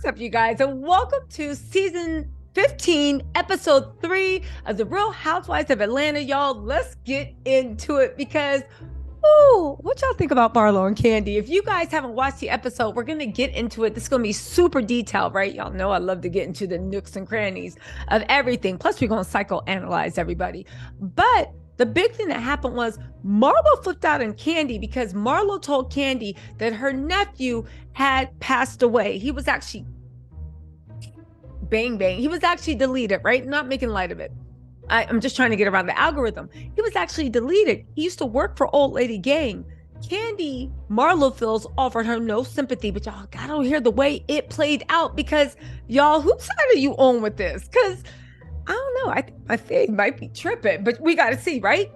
up, you guys? And welcome to season 15, episode 3 of the Real Housewives of Atlanta. Y'all, let's get into it because, what y'all think about Marlo and Kandi? If you guys haven't watched the episode, we're going to get into it. This is going to be super detailed, right? Y'all know I love to get into the nooks and crannies of everything. Plus, we're going to psychoanalyze everybody. But the big thing that happened was Marlo flipped out on Kandi because Marlo told Kandi that her nephew had passed away. He was actually he was actually deleted, right? Not making light of it. I'm just trying to get around the algorithm. He was actually deleted. He used to work for Old Lady Gang. Kandi, Marlo feels, offered her no sympathy, but y'all gotta hear the way it played out because y'all, whose side are you on with this? Because I don't know. I think my fade might be tripping, but we got to see, right?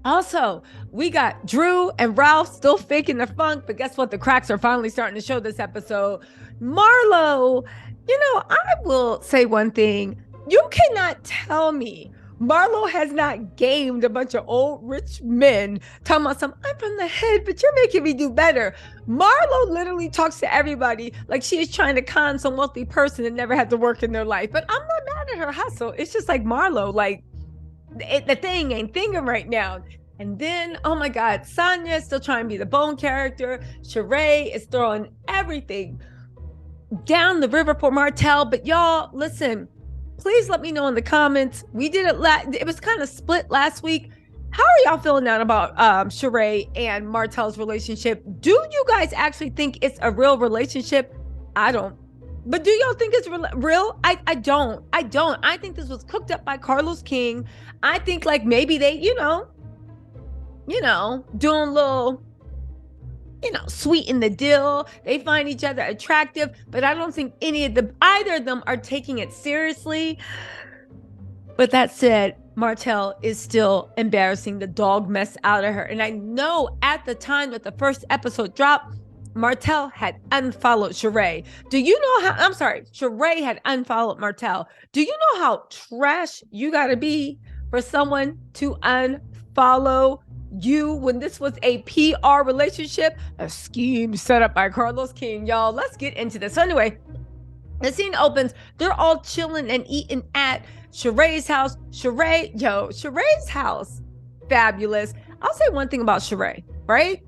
Also, we got Drew and Ralph still faking the funk, but guess what? The cracks are finally starting to show this episode. Marlo, I will say one thing. You cannot tell me Marlo has not gamed a bunch of old rich men talking about I'm from the head, but you're making me do better. Marlo literally talks to everybody like she is trying to con some wealthy person that never had to work in their life. But I'm not mad at her hustle. It's just like Marlo, like the thing ain't thinking right now. And then, oh my God, Sonya's still trying to be the bone character. Sheree is throwing everything down the river for Martell. But y'all, listen, please let me know in the comments. We did it it was kind of split last week. How are y'all feeling now about Sheree and Martell's relationship? Do you guys actually think it's a real relationship? I don't. But do y'all think it's real? I don't. I think this was cooked up by Carlos King. I think like maybe they, doing a little, sweeten the deal. They find each other attractive, but I don't think either of them are taking it seriously. But that said, Martell is still embarrassing the dog mess out of her. And I know at the time that the first episode dropped, Martell had unfollowed Sheree. Sheree had unfollowed Martell. Do you know how trash you gotta be for someone to unfollow you when this was a PR relationship, a scheme set up by Carlos King? Y'all, let's get into this. So anyway, the scene opens. They're all chilling and eating at Sheree's house. Sheree's house, fabulous. I'll say one thing about Sheree, right?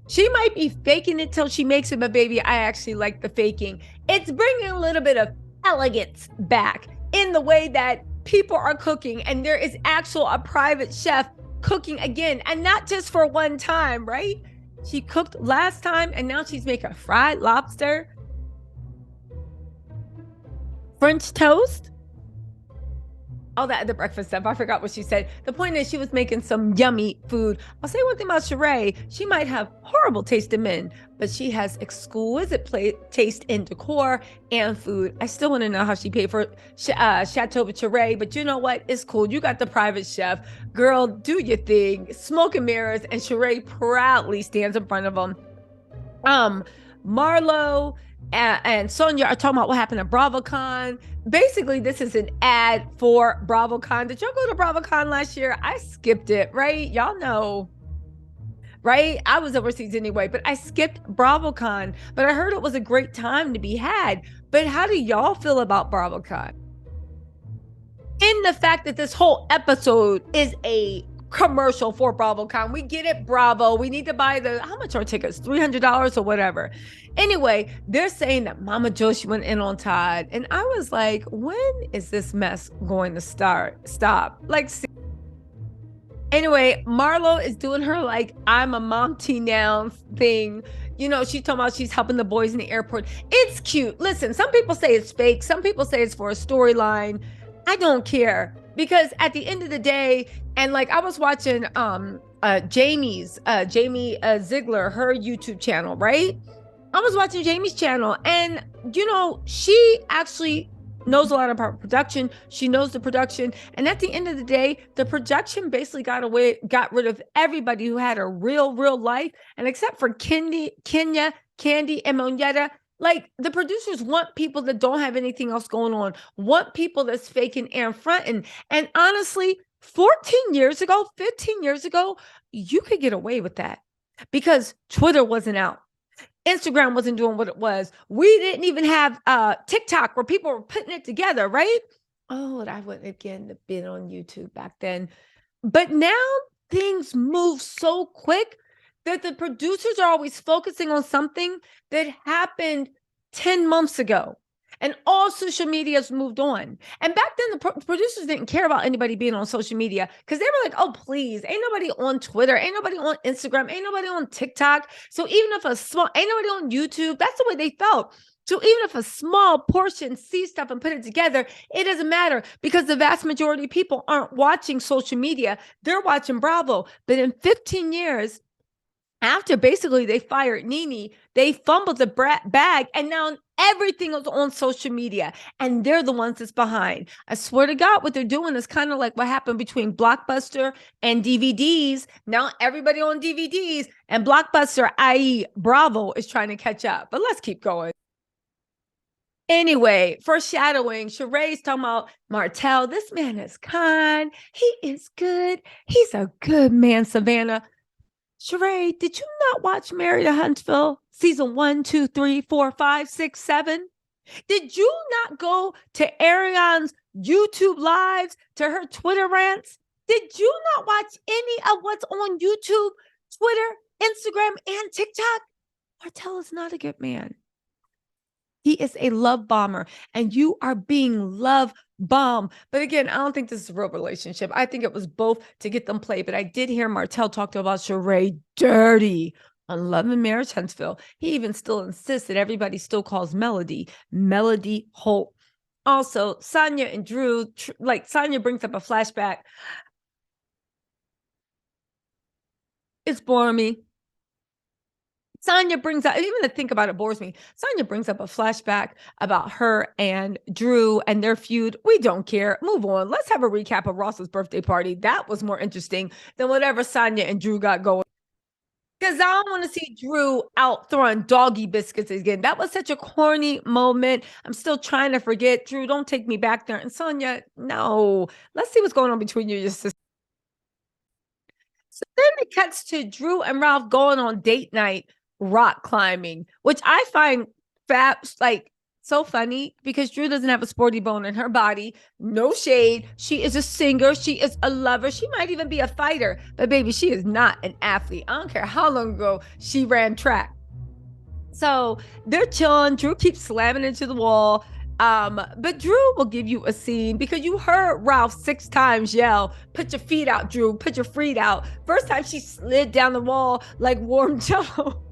She might be faking it till she makes him a baby. I actually like the faking. It's bringing a little bit of elegance back in the way that people are cooking, and there is a private chef cooking again, and not just for one time, right? She cooked last time, and now she's making fried lobster, French toast, all that other breakfast stuff. I forgot what she said. The point is she was making some yummy food. I'll say one thing about Sheree. She might have horrible taste in men, but she has exquisite taste in decor and food. I still want to know how she paid for Chateau with Sheree, but you know what? It's cool. You got the private chef. Girl, do your thing. Smoke and mirrors, and Sheree proudly stands in front of them. Marlo and Sonya are talking about what happened at BravoCon. Basically, this is an ad for BravoCon. Did y'all go to BravoCon last year? I skipped it, right? Y'all know, right? I was overseas anyway, but I skipped BravoCon. But I heard it was a great time to be had. But how do y'all feel about BravoCon? In the fact that this whole episode is a commercial for BravoCon. We get it, Bravo. We need to buy how much are tickets? $300 or whatever. Anyway, they're saying that Mama Joshi went in on Todd. And I was like, when is this mess going to stop? Anyway, Marlo is doing her like, I'm a momty now thing. She's talking about she's helping the boys in the airport. It's cute. Listen, some people say it's fake. Some people say it's for a storyline. I don't care. Because at the end of the day, and like I was watching Jamie Ziegler, her YouTube channel, right? I was watching Jamie's channel, and she actually knows a lot about production. She knows the production, and at the end of the day, the production basically got rid of everybody who had a real life, and except for Kandi, and Monietta. Like, the producers want people that don't have anything else going on, want people that's faking and fronting. And honestly, 15 years ago, you could get away with that because Twitter wasn't out. Instagram wasn't doing what it was. We didn't even have TikTok where people were putting it together, right? Oh, and I wouldn't again have been on YouTube back then. But now things move so quick that the producers are always focusing on something that happened 10 months ago. And all social media has moved on. And back then, the producers didn't care about anybody being on social media because they were like, oh, please, ain't nobody on Twitter, ain't nobody on Instagram, ain't nobody on TikTok. So even if ain't nobody on YouTube, that's the way they felt. So even if a small portion sees stuff and put it together, it doesn't matter because the vast majority of people aren't watching social media. They're watching Bravo. But in 15 years, after basically they fired Nene, they fumbled the bag and now everything is on social media and they're the ones that's behind. I swear to God, what they're doing is kind of like what happened between Blockbuster and DVDs. Now everybody on DVDs and Blockbuster, i.e. Bravo, is trying to catch up. But let's keep going. Anyway, foreshadowing, Sheree's talking about Martell. This man is kind. He is good. He's a good man, Savannah. Sheree, did you not watch Married to Huntsville season 1, 2, 3, 4, 5, 6, 7? Did you not go to Ariane's YouTube lives, to her Twitter rants? Did you not watch any of what's on YouTube, Twitter, Instagram, and TikTok? Martell is not a good man. He is a love bomber, and you are being love bombed. But again, I don't think this is a real relationship. I think it was both to get them played. But I did hear Martell talk about Sheree dirty on Love and Marriage Huntsville. He even still insists that everybody still calls Melody Holt. Also, Sonia and Drew, like Sonia brings up a flashback. It's boring me. Sonia brings up, even to think about it bores me. Sonia brings up a flashback about her and Drew and their feud. We don't care. Move on. Let's have a recap of Ross's birthday party. That was more interesting than whatever Sonia and Drew got going. Because I don't want to see Drew out throwing doggy biscuits again. That was such a corny moment. I'm still trying to forget. Drew, don't take me back there. And Sonia, no. Let's see what's going on between you and your sister. So then it cuts to Drew and Ralph going on date night rock climbing, which I find like so funny because Drew doesn't have a sporty bone in her body. No shade. She is a singer. She is a lover. She might even be a fighter, but baby, she is not an athlete. I don't care how long ago she ran track. So they're chilling. Drew keeps slamming into the wall. But Drew will give you a scene because you heard Ralph 6 times yell, put your feet out, Drew, put your feet out. First time she slid down the wall like warm jello.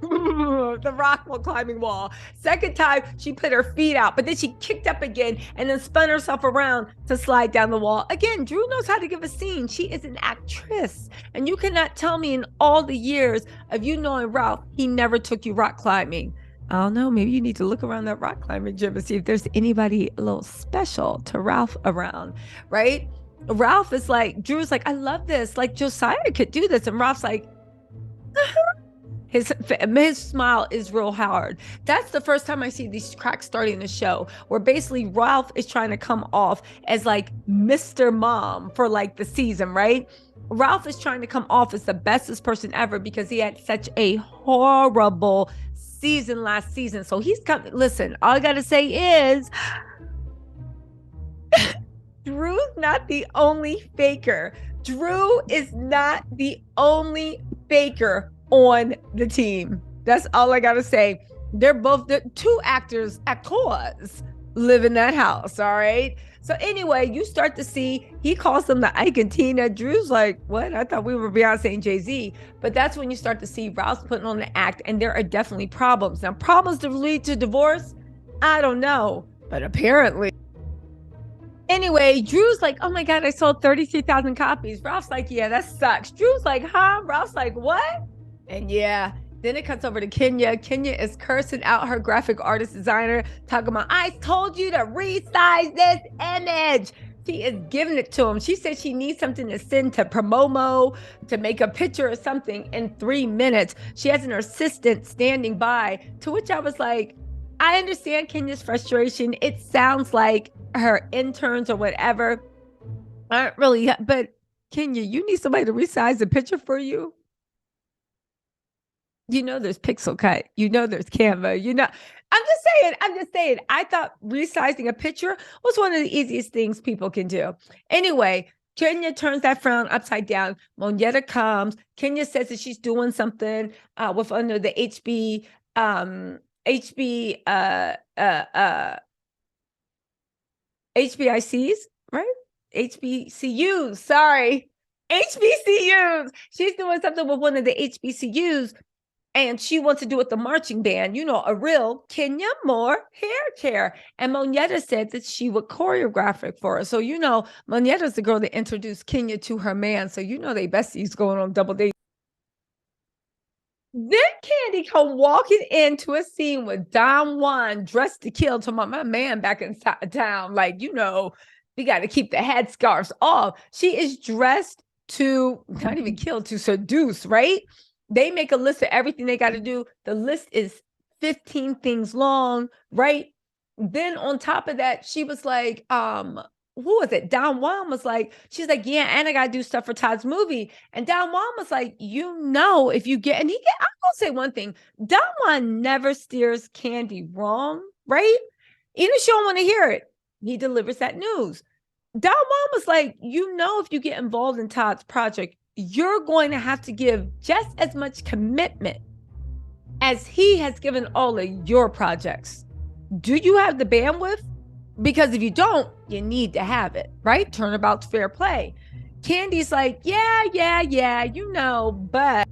The rock wall climbing wall. Second time she put her feet out, but then she kicked up again and then spun herself around to slide down the wall. Again, Drew knows how to give a scene. She is an actress. And you cannot tell me in all the years of you knowing Ralph, he never took you rock climbing. I don't know. Maybe you need to look around that rock climbing gym and see if there's anybody a little special to Ralph around, right? Ralph is like, Drew's like, I love this. Like Josiah could do this. And Ralph's like, his smile is real hard. That's the first time I see these cracks starting the show, where basically Ralph is trying to come off as like Mr. Mom for like the season, right? Ralph is trying to come off as the bestest person ever because he had such a horrible season last season. So he's coming. Listen, all I gotta say is Drew's not the only faker. Drew is not the only faker on the team. That's all I gotta say. They're both the 2 actors live in that house. All right. So anyway, you start to see he calls them the Ike and Tina. Drew's like, what? I thought we were Beyonce and Jay-Z. But that's when you start to see Ralph's putting on the act, and there are definitely problems. Now, problems to lead to divorce? I don't know, but apparently. Anyway, Drew's like, oh my God, I sold 33,000 copies. Ralph's like, yeah, that sucks. Drew's like, huh? Ralph's like, what? And yeah, then it cuts over to Kenya. Kenya is cursing out her graphic artist designer, talking about, I told you to resize this image. She is giving it to him. She said she needs something to send to Promomo to make a picture or something in 3 minutes. She has an assistant standing by, to which I was like, I understand Kenya's frustration. It sounds like her interns or whatever aren't really, but Kenya, you need somebody to resize the picture for you. You know there's Pixel Cut. You know there's Canva. You know, I'm just saying. I thought resizing a picture was one of the easiest things people can do. Anyway, Kenya turns that frown upside down. Moneta comes. Kenya says that she's doing something with under the HBICs, right? HBCUs, sorry. HBCUs. She's doing something with one of the HBCUs, and she wants to do it with the marching band, you know, a real Kenya Moore hair chair. And Moneta said that she would choreograph it for her. So, you know, Moneta's the girl that introduced Kenya to her man. So, you know, they besties going on double dates. Then Kandi come walking into a scene with Don Juan dressed to kill to my man back in town. Like, you know, we got to keep the headscarves off. She is dressed to not even kill, to seduce, right? They make a list of everything they got to do. The list is 15 things long, right? Then on top of that, she was like, who was it? Don Juan was like, she's like, yeah, and I gotta do stuff for Todd's movie. And Don Juan was like, you know, if you get, and I'm gonna say one thing, Don Juan never steers Kandi wrong, right? Even if she don't want to hear it, he delivers that news. Don Juan was like, you know, if you get involved in Todd's project, you're going to have to give just as much commitment as he has given all of your projects. Do you have the bandwidth? Because if you don't, you need to have it, right? Turnabout's fair play. Kandi's like, yeah, you know, but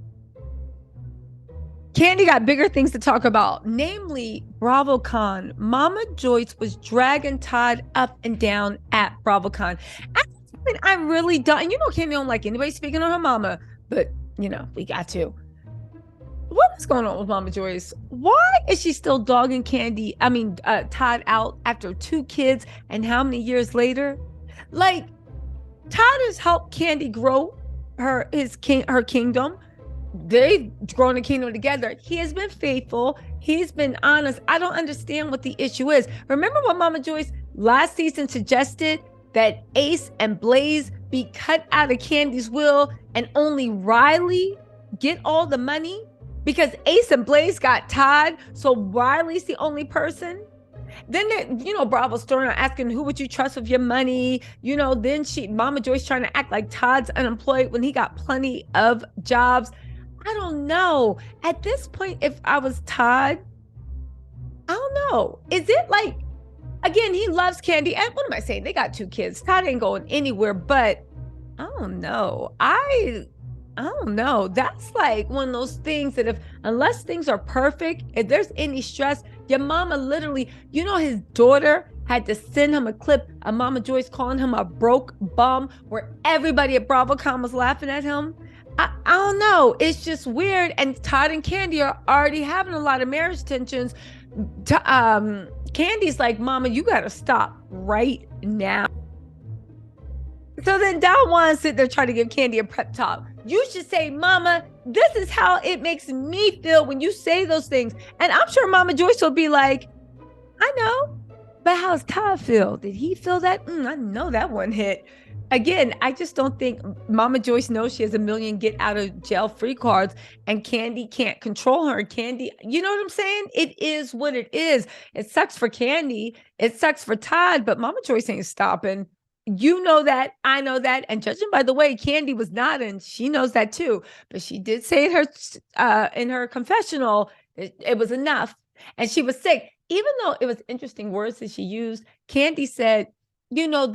Kandi got bigger things to talk about, namely BravoCon. Mama Joyce was dragging Todd up and down at BravoCon. At this point, I really don't, and you know, Kandi don't like anybody speaking on her mama, but you know, we got to. What is going on with Mama Joyce? Why is she still dogging Todd out after 2 kids and how many years later? Like, Todd has helped Kandi grow her kingdom. They've grown a kingdom together. He has been faithful. He's been honest. I don't understand what the issue is. Remember when Mama Joyce last season suggested that Ace and Blaze be cut out of Kandi's will and only Riley get all the money? Because Ace and Blaze got Todd, so Riley's the only person. Then, you know, Bravo's throwing out asking, who would you trust with your money? You know, then Mama Joyce trying to act like Todd's unemployed when he got plenty of jobs. I don't know. At this point, if I was Todd, I don't know. Is it like, again, he loves Kandi. And what am I saying? They got 2 kids. Todd ain't going anywhere, but I don't know. I don't know. That's like one of those things that unless things are perfect, if there's any stress, your mama literally, you know, his daughter had to send him a clip of Mama Joyce calling him a broke bum where everybody at BravoCon was laughing at him. I don't know. It's just weird. And Todd and Kandi are already having a lot of marriage tensions. Kandi's like, Mama, you got to stop right now. So then Don Juan sit there trying to give Kandi a prep talk. You should say, Mama, this is how it makes me feel when you say those things. And I'm sure Mama Joyce will be like, I know, but how's Todd feel? Did he feel that? I know that one hit. Again, I just don't think Mama Joyce knows she has a million get out of jail free cards and Kandi can't control her. Kandi, you know what I'm saying? It is what it is. It sucks for Kandi. It sucks for Todd, but Mama Joyce ain't stopping. You know that, I know that, and judging by the way Kandi was nodding, she knows that too. But she did say in her confessional, it was enough, and she was sick. Even though it was interesting words that she used, Kandi said, you know,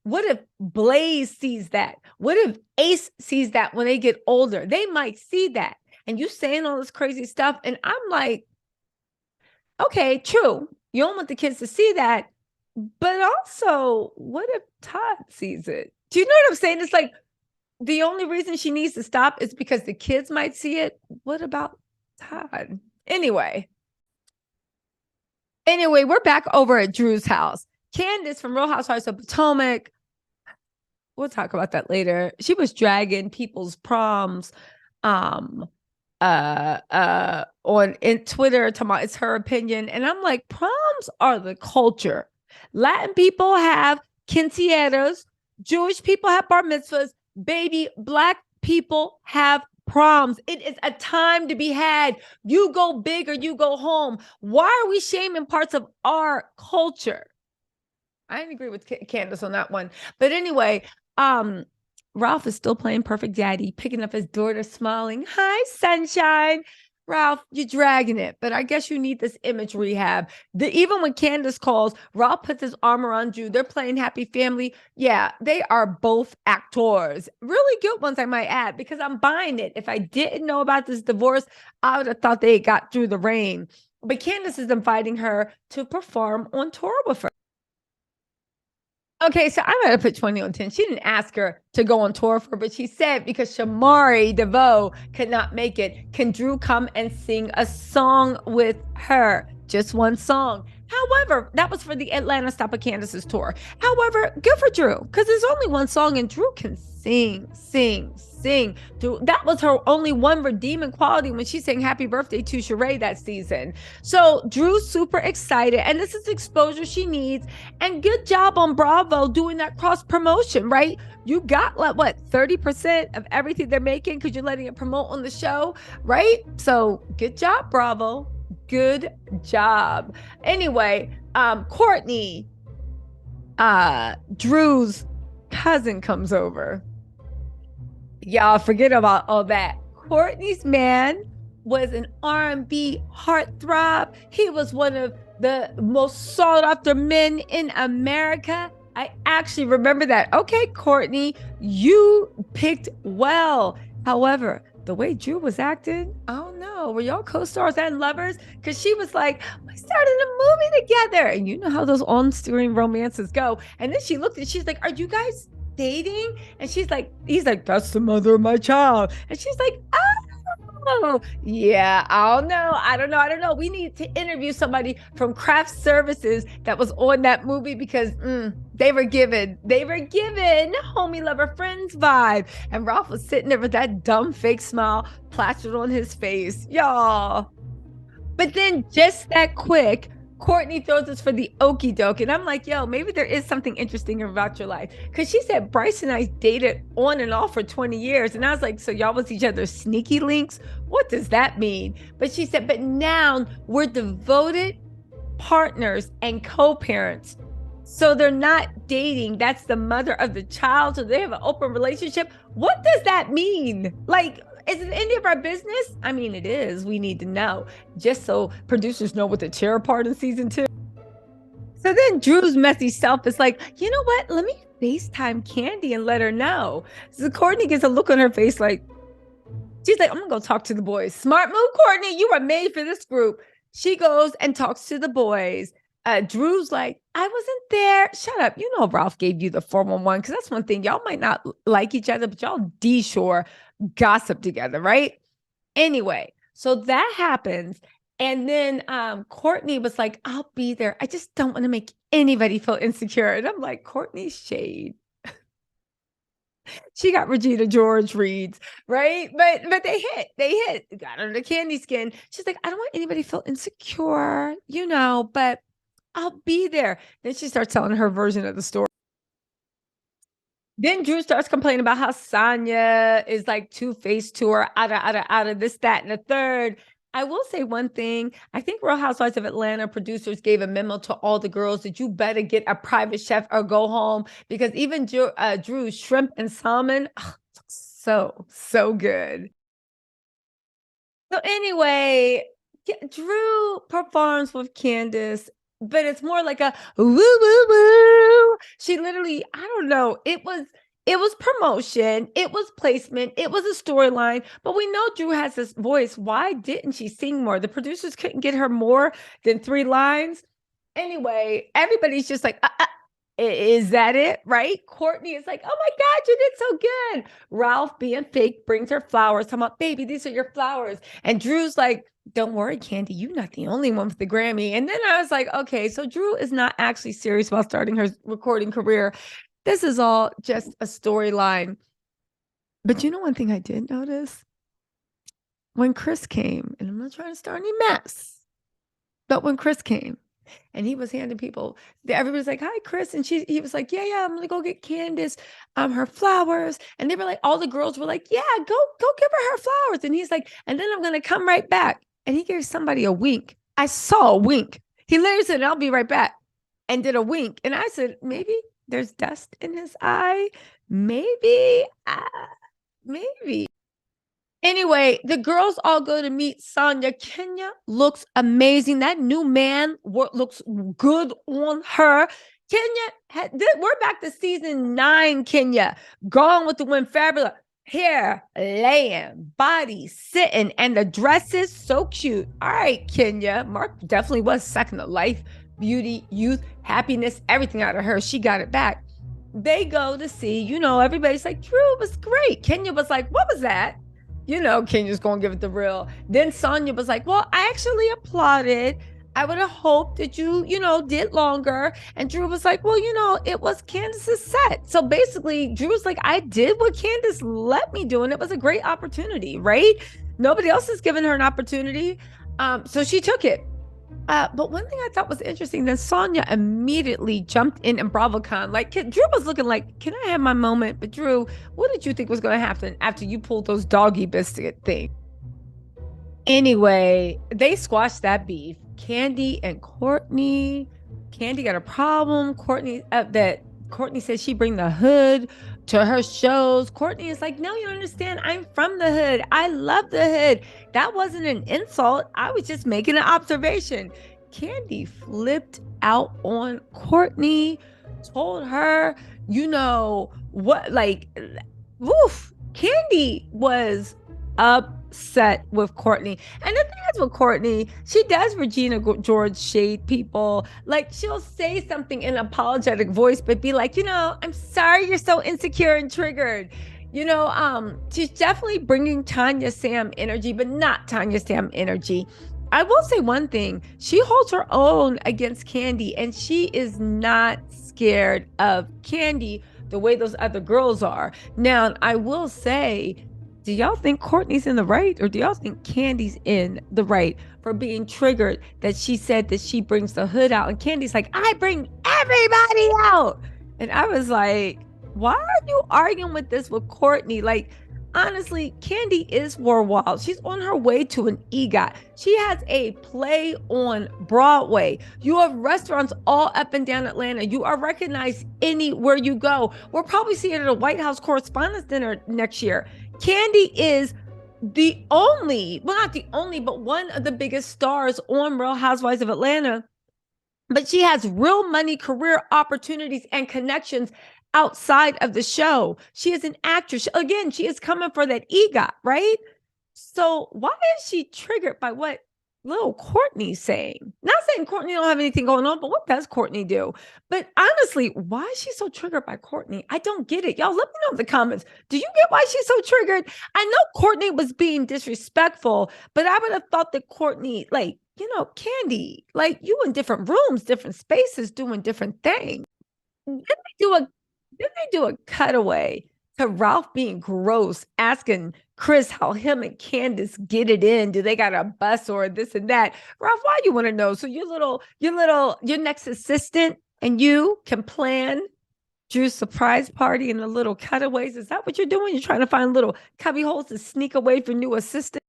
what if Blaze sees that? What if Ace sees that when they get older? They might see that, and you saying all this crazy stuff, and I'm like, okay, true. You don't want the kids to see that. But also, what if Todd sees it? Do you know what I'm saying? It's like the only reason she needs to stop is because the kids might see it. What about Todd? Anyway, we're back over at Drew's house. Candace from Real Housewives of Potomac. We'll talk about that later. She was dragging people's proms on in Twitter talking about it's her opinion. And I'm like, proms are the culture. Latin people have quinceañeras, Jewish people have bar mitzvahs, baby, Black people have proms. It is a time to be had. You go big or you go home. Why are we shaming parts of our culture? I didn't agree with Candace on that one. But anyway, Ralph is still playing perfect daddy, picking up his daughter, smiling. Hi, sunshine. Ralph, you're dragging it, but I guess you need this image rehab. Even when Candace calls, Ralph puts his arm around you. They're playing happy family. Yeah, they are both actors. Really good ones, I might add, because I'm buying it. If I didn't know about this divorce, I would have thought they got through the rain. But Candace is inviting her to perform on tour with her. Okay, so I'm going to put 20 on 10. She didn't ask her to go on tour for her, but she said because Shamari DeVoe could not make it, can Drew come and sing a song with her? Just one song. However, that was for the Atlanta stop of Candace's tour. However, good for Drew, because there's only one song and Drew can sing. Drew, that was her only one redeeming quality when she sang Happy Birthday to Sheree that season. So Drew's super excited, and this is exposure she needs. And good job on Bravo doing that cross promotion, right? You got like what 30% of everything they're making because you're letting it promote on the show, right? So good job, Bravo. Good job. Anyway, Courtney, Drew's cousin comes over. Y'all forget about all that. Courtney's man was an R&B heartthrob. He was one of the most sought after men in America. I actually remember that. Okay, Courtney, you picked well. However, the way Drew was acting, I don't know. Were y'all co-stars and lovers? Because she was like, we started a movie together. And you know how those on-screen romances go. And then she looked and she's like, are you guys dating? And he's like, that's the mother of my child. And she's like, oh, yeah, I don't know. We need to interview somebody from craft services that was on that movie because they were given homie lover friends vibe. And Ralph was sitting there with that dumb fake smile plastered on his face, y'all. But then just that quick, Courtney throws us for the okie doke. And I'm like, yo, maybe there is something interesting about your life. Because she said Bryce and I dated on and off for 20 years. And I was like, so y'all was each other's sneaky links? What does that mean? But she said, but now we're devoted partners and co-parents. So they're not dating. That's the mother of the child. So they have an open relationship. What does that mean? Like, is it any of our business? I mean, it is. We need to know just so producers know what to tear apart in season 2. So then Drew's messy self is like, you know what? Let me FaceTime Kandi and let her know. So Courtney gets a look on her face like, she's like, I'm going to go talk to the boys. Smart move, Courtney. You were made for this group. She goes and talks to the boys. Drew's like, I wasn't there. Shut up. You know Ralph gave you the 411 because that's one thing. Y'all might not like each other, but y'all sure gossip together, right? Anyway, so that happens. And then Courtney was like, I'll be there. I just don't want to make anybody feel insecure. And I'm like, Courtney's shade. She got Regina George reads, right? But they hit. Got under Kandi skin. She's like, I don't want anybody to feel insecure, but I'll be there. Then she starts telling her version of the story. Then Drew starts complaining about how Sonya is like two-faced to her, out of this, that, and the third. I will say one thing. I think Real Housewives of Atlanta producers gave a memo to all the girls that you better get a private chef or go home because even Drew's shrimp and salmon, so good. So anyway, Drew performs with Candace, but it's more like a woo woo woo. She literally, I don't know. It was promotion, it was placement, it was a storyline, but we know Drew has this voice. Why didn't she sing more? The producers couldn't get her more than 3 lines. Anyway, everybody's just like, is that it? Right? Courtney is like, oh my God, you did so good. Ralph, being fake, brings her flowers. Talking about, baby, these are your flowers. And Drew's like, don't worry, Kandi, you're not the only one with the Grammy. And then I was like, okay, so Drew is not actually serious about starting her recording career. This is all just a storyline. But you know one thing I did notice? When Chris came, and I'm not trying to start any mess, but when Chris came, and he was handing people. Everybody's like, "Hi, Chris," and he was like, "Yeah, I'm gonna go get Candace, her flowers." And they were like, all the girls were like, "Yeah, go give her flowers." And he's like, "And then I'm gonna come right back." And he gave somebody a wink. I saw a wink. He literally said, "I'll be right back," and did a wink. And I said, maybe there's dust in his eye. Maybe, maybe. Anyway, the girls all go to meet Sonya. Kenya looks amazing. That new man looks good on her. We're back to season 9, Kenya. Gone with the Wind, fabulous. Hair laying, body sitting, and the dress is so cute. All right, Kenya. Mark definitely was sucking the life, beauty, youth, happiness, everything out of her. She got it back. They go to see, everybody's like, Drew was great. Kenya was like, what was that? Kenya's gonna give it the real. Then Sonya was like, well, I actually applauded. I would have hoped that you did longer. And Drew was like, well, it was Candace's set. So basically, Drew was like, I did what Candace let me do, and it was a great opportunity, right? Nobody else has given her an opportunity. So she took it. But one thing I thought was interesting, then Sonya immediately jumped in and BravoCon. Like, Drew was looking like, can I have my moment? But Drew, what did you think was going to happen after you pulled those doggy biscuit things? Anyway, they squashed that beef. Kandi and Courtney. Kandi got a problem. Courtney said she bring the hood to her shows. Courtney is like, no, you don't understand. I'm from the hood. I love the hood. That wasn't an insult. I was just making an observation. Kandi flipped out on Courtney, told her, what, like, woof. Kandi was upset with Courtney. And the thing is with Courtney, she does Regina George shade people. Like, she'll say something in an apologetic voice, but be like, I'm sorry you're so insecure and triggered. She's definitely bringing Tanya Sam energy, but not Tanya Sam energy. I will say one thing. She holds her own against Kandi, and she is not scared of Kandi the way those other girls are. Now, I will say, do y'all think Courtney's in the right, or do y'all think Kandi's in the right for being triggered that she said that she brings the hood out? And Kandi's like, I bring everybody out. And I was like, why are you arguing with Courtney? Like, honestly, Kandi is war wild. She's on her way to an EGOT. She has a play on Broadway. You have restaurants all up and down Atlanta. You are recognized anywhere you go. We'll probably see it at a White House Correspondents' Dinner next year. Kandi is the only, well, not the only, but one of the biggest stars on Real Housewives of Atlanta. But she has real money, career opportunities, and connections outside of the show. She is an actress. Again, she is coming for that EGOT, right? So why is she triggered by what little Courtney's saying? Not saying Courtney don't have anything going on, but what does Courtney do? But honestly, why is she so triggered by Courtney? I don't get it. Y'all let me know in the comments. Do you get why she's so triggered? I know Courtney was being disrespectful, but I would have thought that Courtney, like, Kandi, like, you in different rooms, different spaces, doing different things. Then they do a cutaway to Ralph being gross, asking Chris how him and Candace get it in. Do they got a bus or this and that? Ralph, why you want to know? So your next assistant and you can plan Drew's surprise party and the little cutaways. Is that what you're doing? You're trying to find little cubby holes to sneak away from new assistant?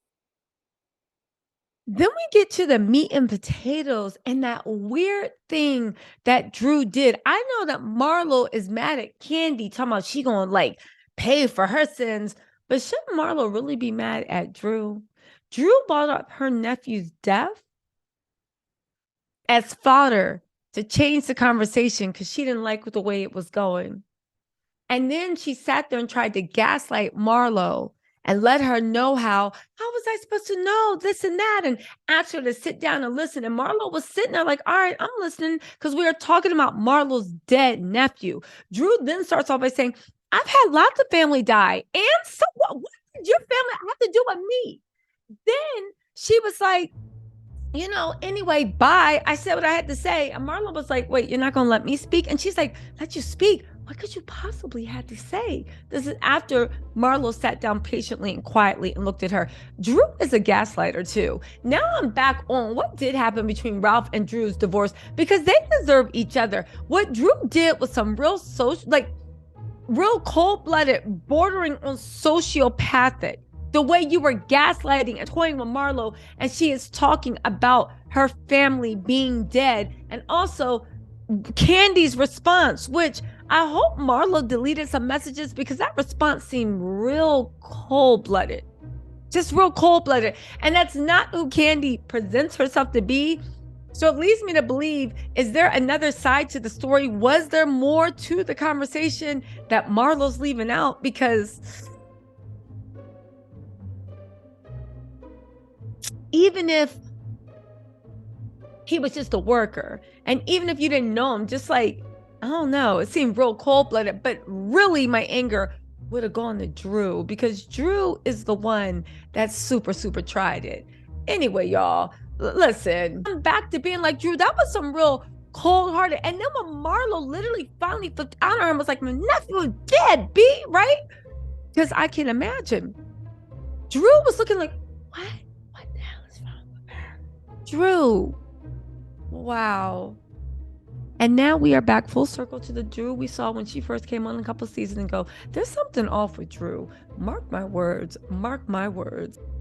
Then we get to the meat and potatoes and that weird thing that Drew did. I know that Marlo is mad at Kandi, talking about she gonna like pay for her sins, but shouldn't Marlo really be mad at Drew? Drew brought up her nephew's death as fodder to change the conversation because she didn't like the way it was going. And then she sat there and tried to gaslight Marlo and let her know how was I supposed to know this and that, and asked her to sit down and listen. And Marlo was sitting there like, all right, I'm listening, because we are talking about Marlo's dead nephew. Drew then starts off by saying, I've had lots of family die. And so what did your family have to do with me? Then she was like, anyway, bye. I said what I had to say. And Marlo was like, wait, you're not going to let me speak? And she's like, let you speak? what could you possibly have to say? This is after Marlo sat down patiently and quietly and looked at her. Drew is a gaslighter too. Now I'm back on what did happen between Ralph and Drew's divorce, because they deserve each other. What Drew did was some real real cold-blooded, bordering on sociopathic. The way you were gaslighting and toying with Marlo, and she is talking about her family being dead, and also Kandi's response, which I hope Marlo deleted some messages, because that response seemed real cold-blooded. Just real cold-blooded. And that's not who Kandi presents herself to be. So it leads me to believe, is there another side to the story? Was there more to the conversation that Marlo's leaving out? Because even if he was just a worker, and even if you didn't know him, just like, I don't know, it seemed real cold-blooded, but really my anger would have gone to Drew, because Drew is the one that super tried it. Anyway, y'all, listen, I'm back to being like, Drew, that was some real cold-hearted. And then when Marlo literally finally flipped out on her and was like, my nephew is dead, B, right? Because I can imagine Drew was looking like, what the hell is wrong with her? Drew, wow. And now we are back full circle to the Drew we saw when she first came on a couple seasons ago. There's something off with Drew. Mark my words. Mark my words.